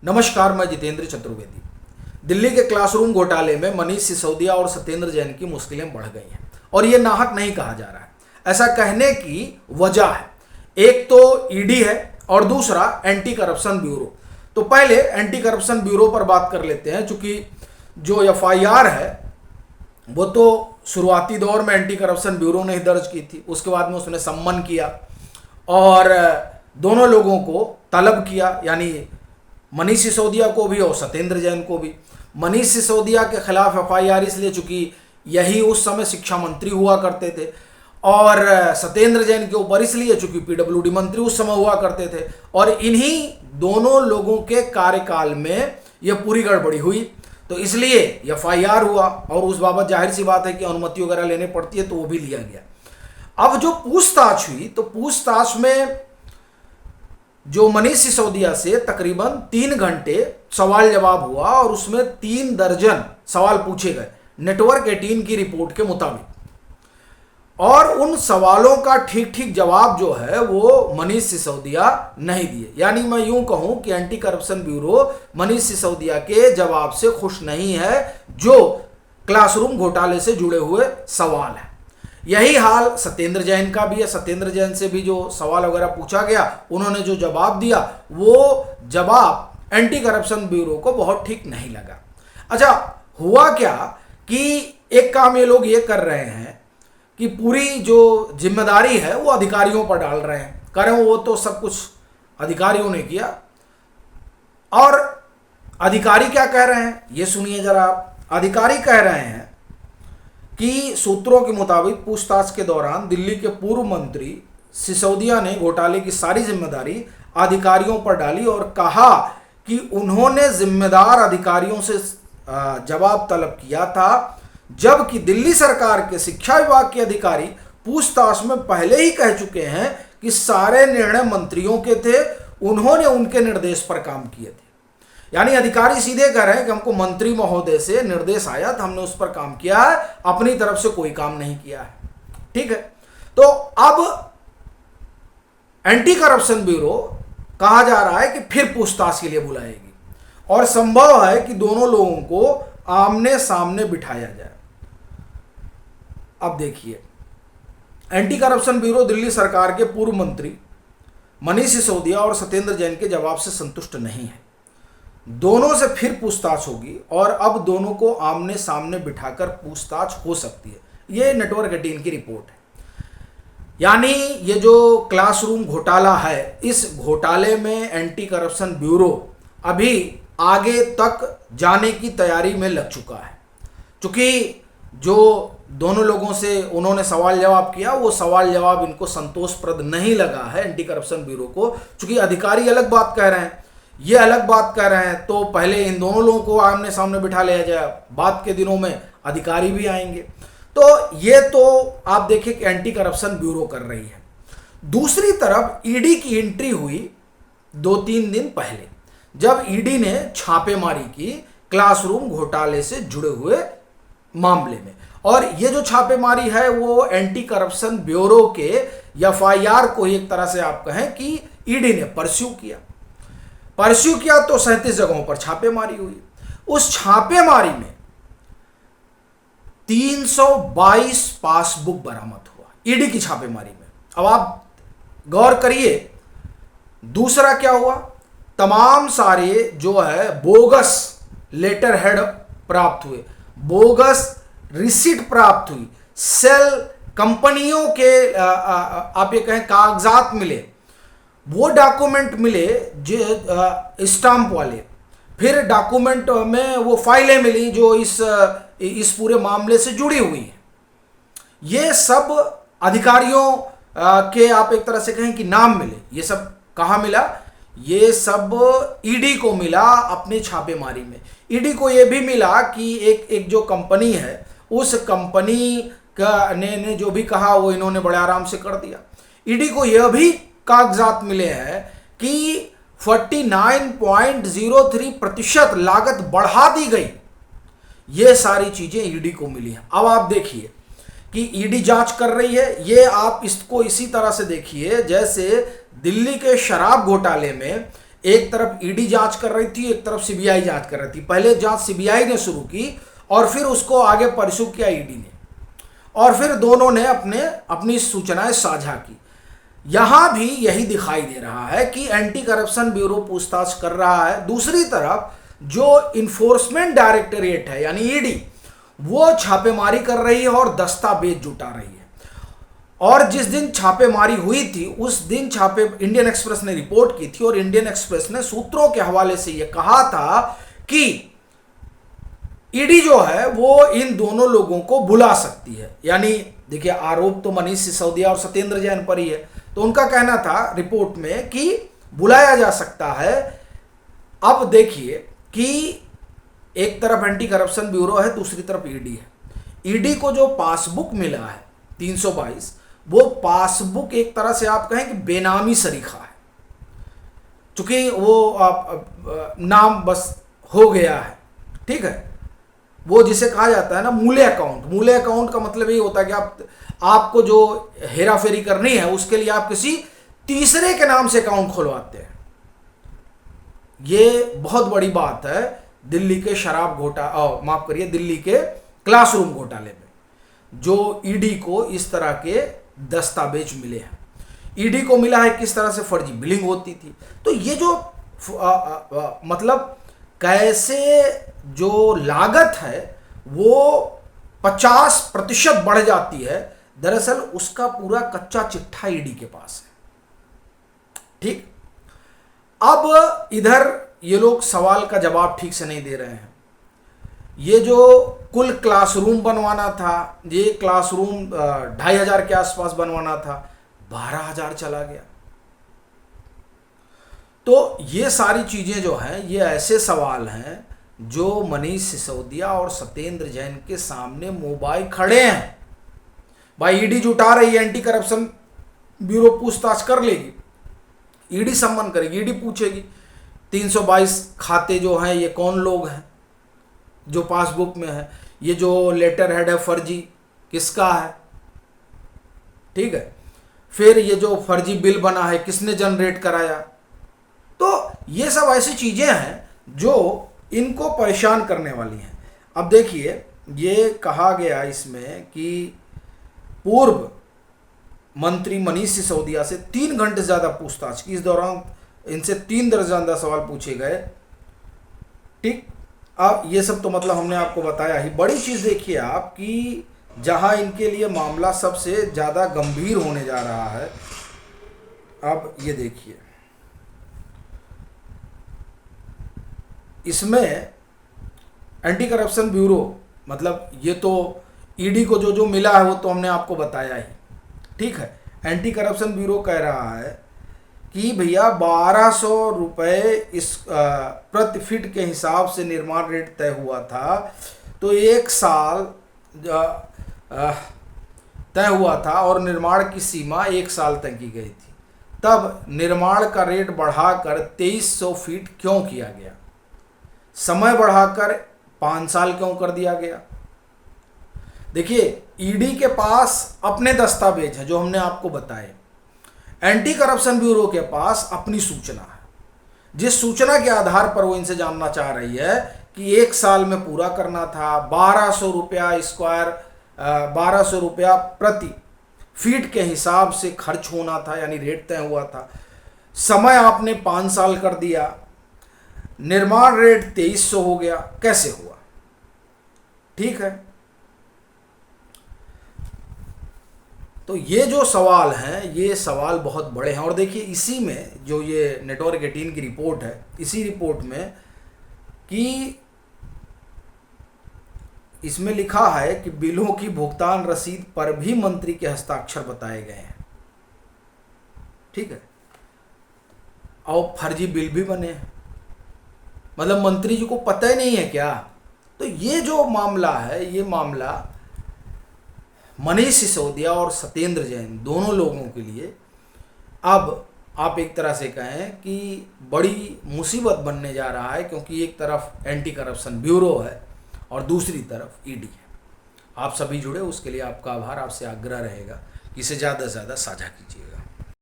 नमस्कार, मैं जितेंद्र चतुर्वेदी। दिल्ली के क्लासरूम घोटाले में मनीष सिसोदिया और सत्येंद्र जैन की मुश्किलें बढ़ गई हैं और ये नाहक नहीं कहा जा रहा है। ऐसा कहने की वजह है, एक तो ईडी है और दूसरा एंटी करप्शन ब्यूरो। तो पहले एंटी करप्शन ब्यूरो पर बात कर लेते हैं, चूंकि जो एफआईआर है वो तो शुरुआती दौर में एंटी करप्शन ब्यूरो ने ही दर्ज की थी। उसके बाद में उसने सम्मन किया और दोनों लोगों को तलब किया, यानी मनीष सिसोदिया को भी और सत्येंद्र जैन को भी। मनीष सिसोदिया के खिलाफ एफआईआर इसलिए चूंकि यही उस समय शिक्षा मंत्री हुआ करते थे, और सत्येंद्र जैन के ऊपर इसलिए चूंकि पीडब्ल्यूडी मंत्री उस समय हुआ करते थे, और इन्हीं दोनों लोगों के कार्यकाल में यह पूरी गड़बड़ी हुई, तो इसलिए एफआईआर हुआ। और उस बाबत जाहिर सी बात है कि अनुमति वगैरह लेने पड़ती है, तो वो भी लिया गया। अब जो पूछताछ हुई, तो पूछताछ में जो मनीष सिसोदिया से तकरीबन 3 घंटे सवाल जवाब हुआ और उसमें 3 दर्जन सवाल पूछे गए नेटवर्क 18 की रिपोर्ट के मुताबिक, और उन सवालों का ठीक ठीक जवाब जो है वो मनीष सिसोदिया नहीं दिए। यानी मैं यूं कहूं कि anti corruption bureau Manish Sisodia के जवाब से खुश नहीं है, जो क्लासरूम घोटाले से जुड़े हुए सवाल है। यही हाल सत्येंद्र जैन का भी है। सत्येंद्र जैन से भी जो सवाल वगैरह पूछा गया, उन्होंने जो जवाब दिया, वो जवाब एंटी करप्शन ब्यूरो को बहुत ठीक नहीं लगा। अच्छा, हुआ क्या कि एक काम ये लोग ये कर रहे हैं कि पूरी जो जिम्मेदारी है वो अधिकारियों पर डाल रहे हैं, कह रहे हैं वो तो सब कुछ अधिकारियों ने किया। और अधिकारी क्या कह रहे हैं ये सुनिए जरा आप। अधिकारी कह रहे हैं कि सूत्रों के मुताबिक पूछताछ के दौरान दिल्ली के पूर्व मंत्री सिसोदिया ने घोटाले की सारी जिम्मेदारी अधिकारियों पर डाली और कहा कि उन्होंने जिम्मेदार अधिकारियों से जवाब तलब किया था, जबकि दिल्ली सरकार के शिक्षा विभाग के अधिकारी पूछताछ में पहले ही कह चुके हैं कि सारे निर्णय मंत्रियों के थे, उन्होंने उनके निर्देश पर काम किए थे। यानी अधिकारी सीधे कह रहे हैं कि हमको मंत्री महोदय से निर्देश आया था, हमने उस पर काम किया है, अपनी तरफ से कोई काम नहीं किया है। ठीक है, तो अब एंटी करप्शन ब्यूरो कहा जा रहा है कि फिर पूछताछ के लिए बुलाएगी और संभव है कि दोनों लोगों को आमने सामने बिठाया जाए। अब देखिए, एंटी करप्शन ब्यूरो दिल्ली सरकार के पूर्व मंत्री मनीष सिसोदिया और सत्येंद्र जैन के जवाब से संतुष्ट नहीं है। दोनों से फिर पूछताछ होगी और अब दोनों को आमने सामने बिठाकर पूछताछ हो सकती है। ये नेटवर्क 18 की रिपोर्ट है। यानी ये जो क्लासरूम घोटाला है, इस घोटाले में एंटी करप्शन ब्यूरो अभी आगे तक जाने की तैयारी में लग चुका है। क्योंकि जो दोनों लोगों से उन्होंने सवाल जवाब किया, वो सवाल जवाब इनको संतोषप्रद नहीं लगा है एंटी करप्शन ब्यूरो को। क्योंकि अधिकारी अलग बात कह रहे हैं, ये अलग बात कह रहे हैं, तो पहले इन दोनों लोगों को आमने सामने बिठा लिया जाए, बाद के दिनों में अधिकारी भी आएंगे। तो ये तो आप देखिए कि एंटी करप्शन ब्यूरो कर रही है। दूसरी तरफ ईडी की एंट्री हुई 2-3 दिन पहले, जब ईडी ने छापेमारी की क्लासरूम घोटाले से जुड़े हुए मामले में। और ये जो छापेमारी है वो एंटी करप्शन ब्यूरो के एफआईआर को एक तरह से आप कहें कि ईडी ने परस्यू किया तो 37 जगहों पर छापेमारी हुई। उस छापेमारी में 322 पासबुक बरामद हुआ ईडी की छापेमारी में। अब आप गौर करिए, दूसरा क्या हुआ, तमाम सारे जो है बोगस लेटर हेड प्राप्त हुए, बोगस रिसीट प्राप्त हुई, सेल कंपनियों के आप ये कहें कागजात मिले, वो डॉक्यूमेंट मिले जो स्टाम्प वाले, फिर डॉक्यूमेंट में वो फाइलें मिली जो इस पूरे मामले से जुड़ी हुई हैं। ये सब अधिकारियों के आप एक तरह से कहें कि नाम मिले। ये सब कहाँ मिला? ये सब ईडी को मिला अपनी छापेमारी में। ईडी को ये भी मिला कि एक जो कंपनी है, उस कंपनी का ने जो भी कहा वो इन्होंने बड़े आराम से कर दिया। ईडी को यह भी कागजात मिले हैं कि 49.03% लागत बढ़ा दी गई। ये सारी चीजें ईडी को मिली हैं। अब आप देखिए कि ईडी जांच कर रही है। ये आप इसको इसी तरह से देखिए जैसे दिल्ली के शराब घोटाले में एक तरफ ईडी जांच कर रही थी, एक तरफ सीबीआई जांच कर रही थी। पहले जांच सीबीआई ने शुरू की और फिर उसको आगे परस्यू किया ईडी ने, और फिर दोनों ने अपनी सूचनाएं साझा की। यहां भी यही दिखाई दे रहा है कि एंटी करप्शन ब्यूरो पूछताछ कर रहा है, दूसरी तरफ जो इन्फोर्समेंट डायरेक्टरेट है यानी ईडी, वो छापेमारी कर रही है और दस्तावेज जुटा रही है। और जिस दिन छापेमारी हुई थी उस दिन इंडियन एक्सप्रेस ने रिपोर्ट की थी, और इंडियन एक्सप्रेस ने सूत्रों के हवाले से यह कहा था कि ईडी जो है वो इन दोनों लोगों को बुला सकती है। यानी देखिए, आरोप तो मनीष सिसोदिया और सत्येंद्र जैन पर ही है, तो उनका कहना था रिपोर्ट में कि बुलाया जा सकता है। अब देखिए कि एक तरफ एंटी करप्शन ब्यूरो है, दूसरी तरफ ईडी है। ईडी को जो पासबुक मिला है 322, वो पासबुक एक तरह से आप कहें कि बेनामी सरीखा है, चूंकि वो नाम बस हो गया है, ठीक है। वो जिसे कहा जाता है ना मूले अकाउंट, मूले अकाउंट का मतलब ये होता है कि आपको जो हेरा फेरी करनी है उसके लिए आप किसी तीसरे के नाम से अकाउंट खुलवाते हैं। ये बहुत बड़ी बात है दिल्ली के शराब माफ करिए, दिल्ली के क्लासरूम घोटाले में, जो ईडी को इस तरह के दस्तावेज मिले हैं। ईडी को मिला है किस तरह से फर्जी बिलिंग होती थी। तो ये जो मतलब कैसे जो लागत है वो 50% बढ़ जाती है, दरअसल उसका पूरा कच्चा चिट्ठा ईडी के पास है, ठीक। अब इधर ये लोग सवाल का जवाब ठीक से नहीं दे रहे हैं। ये जो कुल क्लासरूम बनवाना था, ये क्लासरूम 2500 के आसपास बनवाना था, 12,000 चला गया। तो ये सारी चीजें जो हैं, ये ऐसे सवाल हैं जो मनीष सिसोदिया और सत्येंद्र जैन के सामने मोबाइल खड़े हैं। भाई ईडी जुटा रही है, एंटी करप्शन ब्यूरो पूछताछ कर लेगी, ईडी सम्मन करेगी, ईडी पूछेगी 322 खाते जो हैं ये कौन लोग हैं जो पासबुक में है, ये जो लेटर हेड है फर्जी किसका है, ठीक है। फिर ये जो फर्जी बिल बना है किसने जनरेट कराया। तो ये सब ऐसी चीजें हैं जो इनको परेशान करने वाली हैं। अब देखिए, ये कहा गया इसमें कि पूर्व मंत्री मनीष सिसोदिया से 3 घंटे से ज्यादा पूछताछ की। इस दौरान इनसे 3 दर्जन ज्यादा सवाल पूछे गए, ठीक। अब ये सब तो मतलब हमने आपको बताया ही। बड़ी चीज देखिए आप कि जहां इनके लिए मामला सबसे ज्यादा गंभीर होने जा रहा है, अब ये देखिए, इसमें एंटी करप्शन ब्यूरो, मतलब ये तो ईडी को जो जो मिला है वो तो हमने आपको बताया ही, ठीक है। एंटी करप्शन ब्यूरो कह रहा है कि भैया 1200 रुपये इस प्रति फीट के हिसाब से निर्माण रेट तय हुआ था, तो 1 साल तय हुआ था और निर्माण की सीमा 1 साल तक की गई थी। तब निर्माण का रेट बढ़ाकर 2300 फीट क्यों किया गया, समय बढ़ाकर 5 साल क्यों कर दिया गया। देखिए, ईडी के पास अपने दस्तावेज हैं जो हमने आपको बताए, एंटी करप्शन ब्यूरो के पास अपनी सूचना है, जिस सूचना के आधार पर वो इनसे जानना चाह रही है कि 1 साल में पूरा करना था, 1200 रुपया स्क्वायर 1200 रुपया प्रति फीट के हिसाब से खर्च होना था, यानी रेट तय हुआ था। समय आपने 5 साल कर दिया, निर्माण रेट 2300 हो गया, कैसे हुआ, ठीक है। तो ये जो सवाल हैं, ये सवाल बहुत बड़े हैं। और देखिए, इसी में जो ये नेटवर्क 18 की रिपोर्ट है, इसी रिपोर्ट में कि इसमें लिखा है कि बिलों की भुगतान रसीद पर भी मंत्री के हस्ताक्षर बताए गए हैं, ठीक है। और फर्जी बिल भी बने हैं, मतलब मंत्री जी को पता ही नहीं है क्या। तो ये जो मामला है, ये मामला मनीष सिसोदिया और सत्येंद्र जैन दोनों लोगों के लिए अब आप एक तरह से कहें कि बड़ी मुसीबत बनने जा रहा है, क्योंकि एक तरफ एंटी करप्शन ब्यूरो है और दूसरी तरफ ईडी है। आप सभी जुड़े, उसके लिए आपका आभार। आपसे आग्रह रहेगा कि इसे ज़्यादा से ज़्यादा साझा कीजिएगा।